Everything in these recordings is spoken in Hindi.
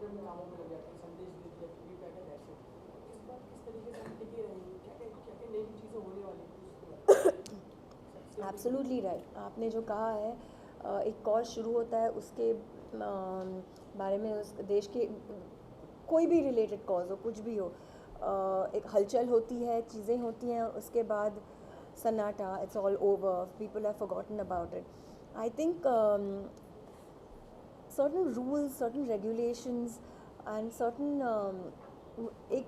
डिफरेंट कामों में लग जाते हैं, संदेश देते हैं, वी पैक एंड ऐसे। इस बार किस तरीके से हम टिके रहेंगे, क्या क्या नई चीज़ें होने वाली हैं उसके बारे में एब्सोल्युटली राइट। आपने जो कहा है, एक कॉज शुरू होता है, उसके बारे में उस देश के कोई भी रिलेटेड कॉज हो, कुछ भी हो, एक हलचल होती है, चीज़ें होती हैं, उसके बाद सन्नाटा, it's all over, people have forgotten about it. I think certain rules, certain regulations and certain एक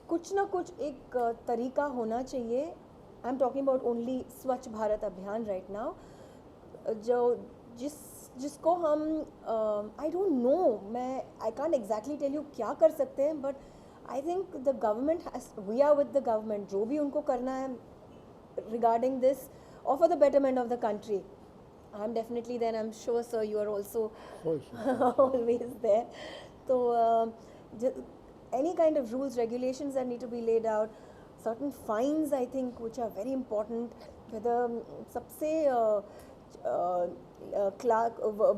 कुछ ना कुछ एक तरीका होना चाहिए। I am talking about only स्वच्छ भारत अभियान राइट नाउ, जो जिसको हम आई डोंट नो, मैं I can't exactly tell you क्या कर सकते हैं, but I think the government we are with the government, जो भी उनको करना है regarding this or for the betterment of the country. I'm definitely there, and I'm sure, sir, you are also always there. So, any kind of rules, regulations that need to be laid out, certain fines, I think, which are very important. Whether सबसे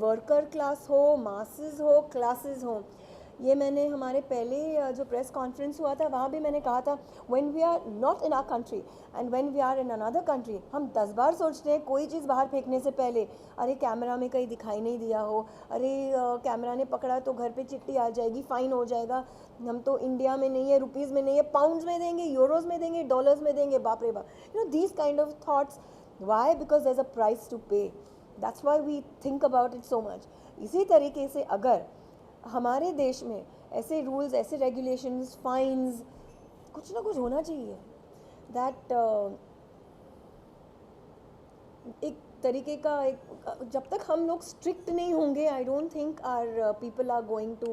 वर्कर क्लास हो, मासेस हो, क्लासेस हो, ये मैंने हमारे पहले जो प्रेस कॉन्फ्रेंस हुआ था वहाँ भी मैंने कहा था, when we are not in our country and when we are in another country, हम 10 बार सोचते हैं कोई चीज़ बाहर फेंकने से पहले, अरे कैमरा में कहीं दिखाई नहीं दिया हो, अरे कैमरा ने पकड़ा तो घर पे चिट्ठी आ जाएगी, फ़ाइन हो जाएगा, हम तो इंडिया में नहीं है, रुपीज़ में नहीं है, पाउंड्स में देंगे, यूरोज़ में देंगे, डॉलर्स में देंगे, बाप रे बाप, you know these kind of thoughts. Why? Because there is a price to pay, that's why we think about it so much. इसी तरीके से अगर हमारे देश में ऐसे रूल्स, ऐसे रेगुलेशंस, फाइन्स, कुछ ना कुछ होना चाहिए दैट एक तरीके का, एक जब तक हम लोग स्ट्रिक्ट नहीं होंगे, I don't think are people are going to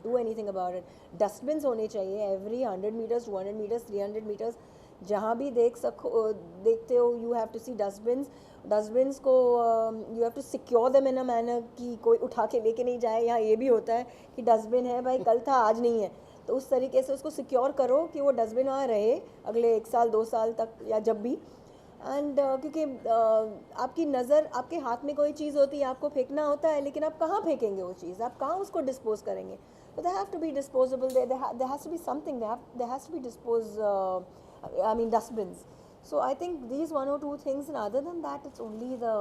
do anything about it. Dustbins होने चाहिए एवरी 100 मीटर्स, 200 मीटर्स, 300 मीटर्स, जहाँ भी देखते हो, you have to see dustbins को you have to secure them in a manner कि कोई उठा के लेके नहीं जाए। यहाँ ये भी होता है कि डस्टबिन है भाई, कल था आज नहीं है, तो उस तरीके से उसको सिक्योर करो कि वो डस्टबिन वहाँ रहे अगले 1 साल 2 साल तक या जब भी। एंड क्योंकि आपकी नज़र, आपके हाथ में कोई चीज़ होती है, आपको फेंकना होता है, लेकिन आप कहाँ फेंकेंगे वो चीज़, आप कहाँ उसको डिस्पोज करेंगे? तो they have to be disposable, there has to be something, there has to be I mean dustbins. So I think these one or two things, and other than that it's only the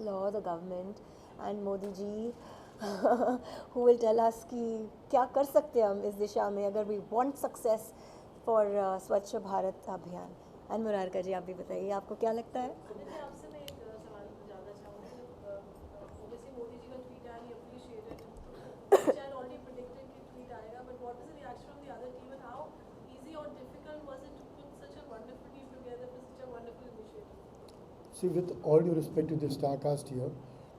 law, the government and Modi ji who will tell us कि क्या कर सकते हैं हम इस दिशा में अगर we want success for स्वच्छ भारत अभियान। एंड मुरारका जी, आप भी बताइए, आपको क्या लगता है? आपसे मैं एक सवाल जानना चाहूँगी। ओबीसी मोदी जी का ट्वीट आया, he appreciated, which I had already predicted कि ट्वीट आएगा, but what is the reaction of the other team and how easy or difficult was it to put such a wonderful team together for such a wonderful initiative? See, with all due respect to the Starcast here,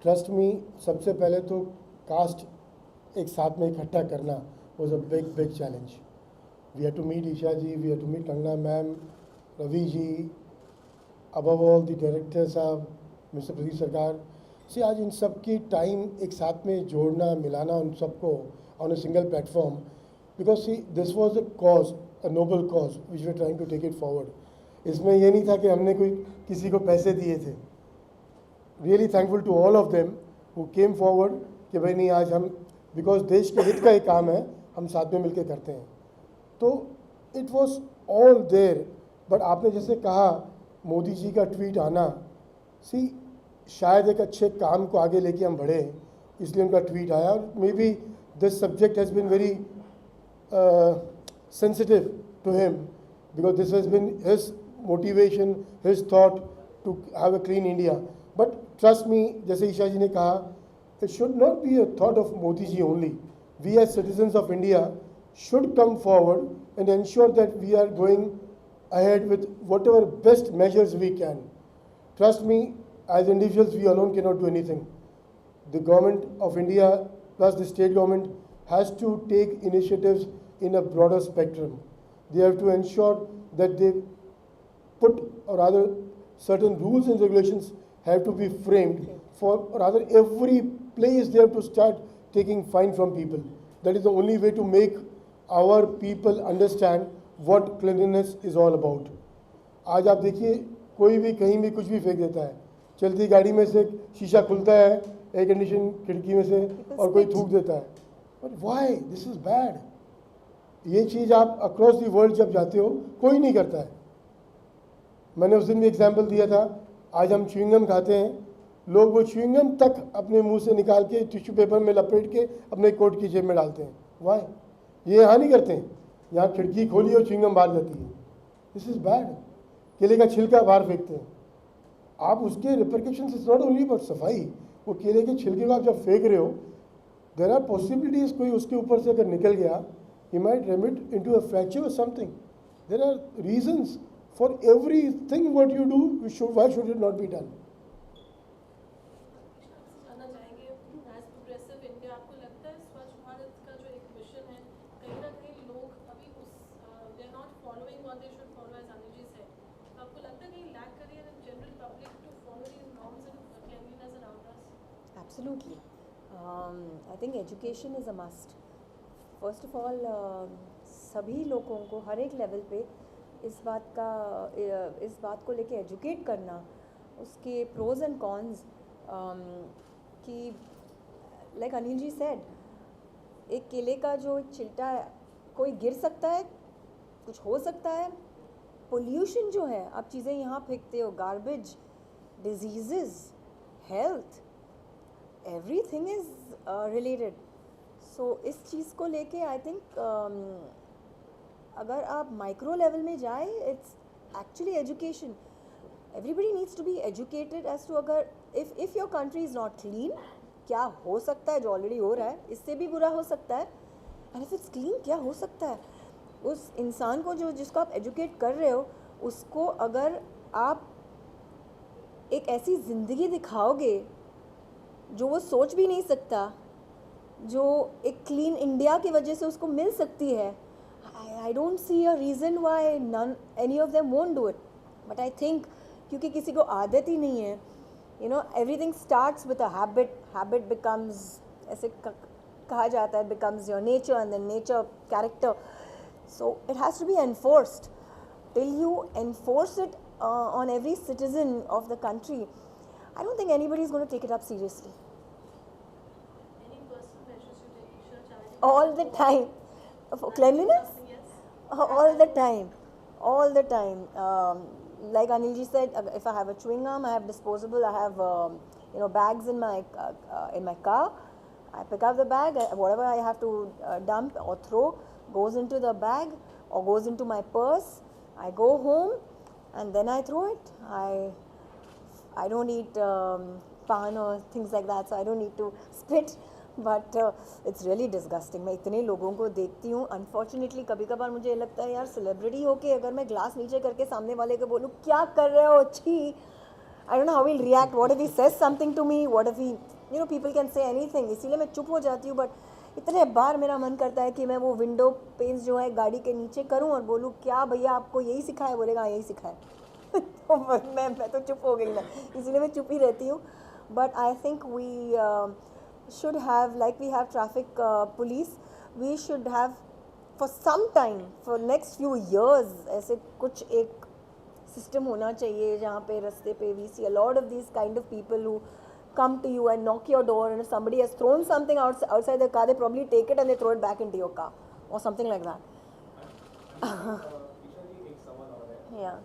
trust me, सबसे पहले तो कास्ट एक साथ में इकट्ठा करना was a big challenge. We had to meet Isha ji, we had to meet Kanna ma'am, Ravi ji, above all the director साहब, मिस्टर प्रदीप सरकार से, आज इन सब की टाइम एक साथ में जोड़ना, मिलाना उन सबको on a single platform, because see this was a cause, a noble cause which we are trying to take it forward. इसमें ये नहीं था कि हमने कोई किसी को पैसे दिए थे। Really thankful to all of them who came forward कि भाई नहीं, आज हम, बिकॉज देश के हित का एक काम है, हम साथ में मिलकर करते हैं। तो it was all there. But आपने जैसे कहा मोदी जी का ट्वीट आना, सी शायद एक अच्छे काम को आगे लेके हम बढ़े, इसलिए उनका ट्वीट आया। और may be this subject has been very sensitive to him because this has been his motivation, his thought to have a clean India. But trust me, जैसे ईशा जी ने कहा, it should not be a thought of Modi ji only. We as citizens of India should come forward and ensure that we are going ahead with whatever best measures we can. Trust me, as individuals, we alone cannot do anything. The government of India plus the state government has to take initiatives in a broader spectrum. They have to ensure that they put, or rather certain rules and regulations have to be framed for, or rather every place they have to start taking fine from people. That is the only way to make our people understand what cleanliness is all about. आज आप देखिए, कोई भी कहीं भी कुछ भी फेंक देता है, चलती गाड़ी में से शीशा खुलता है एयर कंडीशन खिड़की में से और कोई थूक देता है। But why this is bad. ये चीज़ आप अक्रॉस द वर्ल्ड जब जाते हो कोई नहीं करता है. मैंने उस दिन भी एग्जाम्पल दिया था, आज हम च्युइंगम खाते हैं, लोग वो च्युइंगम तक अपने मुंह से निकाल के टिश्यू पेपर में लपेट के अपने कोट की जेब में डालते हैं. वाई? ये यहाँ नहीं करते हैं. यहाँ खिड़की खोली और च्युइंगम बाहर जाती है. This is bad. केले का छिलका बाहर फेंकते हैं. आप उसके repercussions is not only about सफाई. वो केले के छिलके को आप जब फेंक रहे हो, देर आर पॉसिबिलिटीज, कोई उसके ऊपर से अगर निकल गया, he might remit into a fracture or something. There are reasons for everything what you do. Why should it not be done? जानना चाहेंगे एज प्रोग्रेसिव इंडिया, आपको लगता है स्वच्छ भारत का जो एक मिशन है, कहीं ना कहीं लोग अभी उस they are not following what they should follow, as Anil ji said. तो आपको लगता है कहीं लैक करिए in general public to follow these norms and cleanliness around us? Absolutely. I think education is a must. First of all सभी लोगों को हर एक लेवल पे इस बात को लेके एजुकेट करना, उसके प्रोज एंड कॉन्स, कि लाइक अनिल जी सेड, एक केले का जो छिलटा है, कोई गिर सकता है, कुछ हो सकता है. पोल्यूशन जो है, आप चीज़ें यहाँ फेंकते हो, garbage, disease, health, everything is related. So इस चीज़ को लेके आई थिंक अगर आप माइक्रो लेवल में जाए, it's actually education. Everybody needs to be educated as to, अगर if your country is not clean, क्या हो सकता है, जो ऑलरेडी हो रहा है इससे भी बुरा हो सकता है. एंड इफ इट्स क्लीन, क्या हो सकता है. उस इंसान को जिसको आप एजुकेट कर रहे हो, उसको अगर आप एक ऐसी ज़िंदगी दिखाओगे जो वो सोच भी नहीं सकता, जो एक क्लीन इंडिया की वजह से उसको मिल सकती है, I don't see a reason why none any of them won't do it. But I think क्योंकि किसी को आदत ही नहीं है, you know, everything starts with a habit becomes, ऐसे कहा जाता है, becomes your nature and then nature character. So it has to be enforced. Till you enforce it on every citizen of the country, I don't think anybody is going to take it up seriously. Any personal measures you take, Isha, challenging All the time. For cleanliness? Yes. All the time. Like Anil ji said, if I have a chewing gum, I have disposable. I have bags in my car. I pick up the bag. Whatever I have to dump or throw goes into the bag or goes into my purse. I go home and then I throw it. I don't eat pan or things like that, so I don't need to spit. But it's really disgusting. मैं इतने लोगों को देखती हूँ, अनफॉर्चुनेटली कभी कभार मुझे लगता है यार, सेलिब्रिटी होके अगर मैं ग्लास नीचे करके सामने वाले को बोलूँ क्या कर रहे हो, छी, I don't know how will react. What if he says something to me, what if he, you know, people can say anything. इसीलिए मैं चुप हो जाती हूँ. बट इतने बार मेरा मन करता है कि मैं वो विंडो पेन्स जो है गाड़ी के नीचे करूँ और बोलूँ क्या भैया आपको यही सिखाया, बोलेगा हाँ यही सिखाया. तो मैं तो चुप हो गई ना, इसीलिए मैं चुप ही रहती हूँ. But I think we should have, like we have traffic police, we should have for some time, for next few years, ऐसे कुछ एक सिस्टम होना चाहिए जहाँ पे रास्ते पे we see a lot of these kind of people who come to you and knock your door, and if somebody has thrown something outside the car, they probably take it and they throw it back into your car or something like that. एक सवाल और है. Yeah.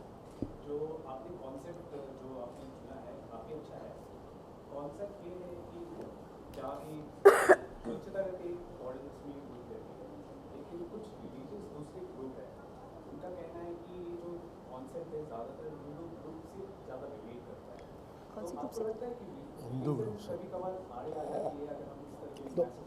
जो आपने कॉन्सेप्ट जो आपने चुना है काफी अच्छा है. कॉन्सेप्ट ये है कि जहाँ भी स्वच्छता रहती है, ऑडियंस में ग्रुप रहती है, लेकिन कुछ रिलीजियस दूसरे ग्रुप है, उनका कहना है कि ये जो कॉन्सेप्ट है ज़्यादातर हिंदू ग्रुप से ज़्यादा रिलेट करता है. कौन सी तो ग्रुप आपको से? लगता है कि हिंदू ग्रुप से कभी कभार आड़े आ जाती है अगर हम इस तरह के